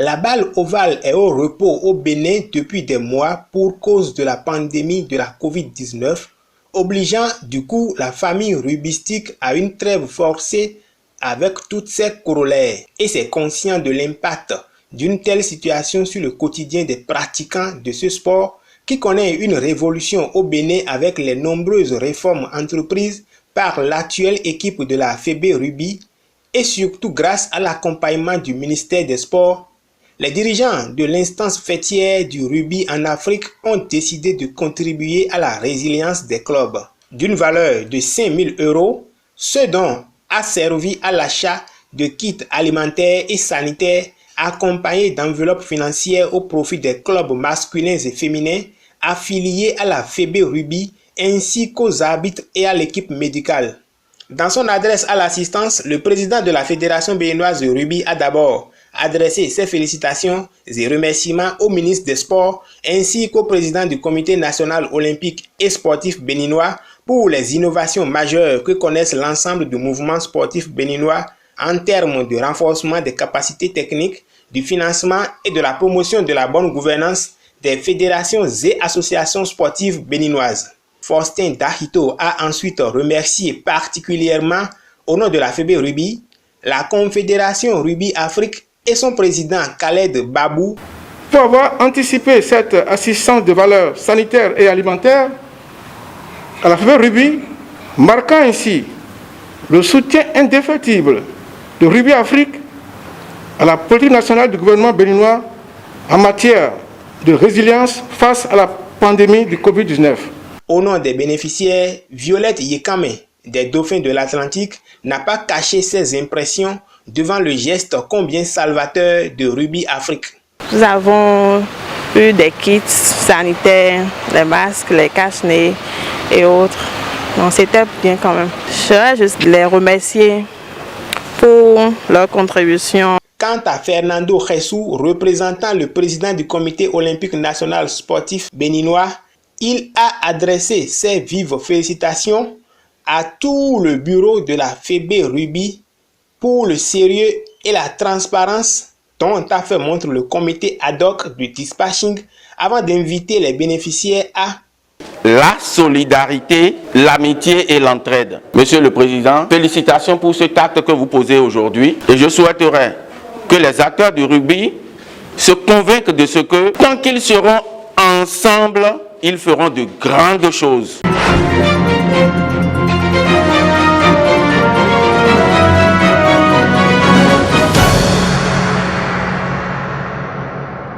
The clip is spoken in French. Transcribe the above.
La balle ovale est au repos au Bénin depuis des mois pour cause de la pandémie de la Covid-19, obligeant du coup la famille rugbyistique à une trêve forcée avec toutes ses corollaires. Et c'est conscient de l'impact d'une telle situation sur le quotidien des pratiquants de ce sport qui connaît une révolution au Bénin avec les nombreuses réformes entreprises par l'actuelle équipe de la FEB Rugby et surtout grâce à l'accompagnement du ministère des Sports. Les dirigeants de l'instance fêtière du rugby en Afrique ont décidé de contribuer à la résilience des clubs d'une valeur de 5 000 €, ce dont a servi à l'achat de kits alimentaires et sanitaires accompagnés d'enveloppes financières au profit des clubs masculins et féminins affiliés à la FEB Rugby ainsi qu'aux arbitres et à l'équipe médicale. Dans son adresse à l'assistance, le président de la Fédération béninoise de rugby a d'abord adressé ses félicitations et remerciements au ministre des Sports ainsi qu'au président du Comité national olympique et sportif béninois pour les innovations majeures que connaissent l'ensemble du mouvement sportif béninois en termes de renforcement des capacités techniques, du financement et de la promotion de la bonne gouvernance des fédérations et associations sportives béninoises. Faustin Dahito a ensuite remercié particulièrement au nom de la FEB Rugby, la Confédération Rugby Afrique et son président Khaled Babou. Pour avoir anticipé cette assistance de valeur sanitaire et alimentaire à la FEB Rugby, marquant ainsi le soutien indéfectible de Rugby Afrique à la politique nationale du gouvernement béninois en matière de résilience face à la pandémie du Covid-19. Au nom des bénéficiaires, Violette Yekame, des Dauphins de l'Atlantique, n'a pas caché ses impressions devant le geste combien salvateur de Rugby Afrique. Nous avons eu des kits sanitaires, les masques, les cache-nez et autres. Donc c'était bien quand même. Je voudrais juste les remercier pour leur contribution. Quant à Fernando Jessou, représentant le président du Comité olympique national sportif béninois, il a adressé ses vives félicitations à tout le bureau de la FEB Rugby pour le sérieux et la transparence dont a fait montre le comité ad hoc du dispatching avant d'inviter les bénéficiaires à la solidarité, l'amitié et l'entraide. Monsieur le Président, félicitations pour cet acte que vous posez aujourd'hui et je souhaiterais que les acteurs du rugby se convainquent de ce que tant qu'ils seront ensemble, ils feront de grandes choses.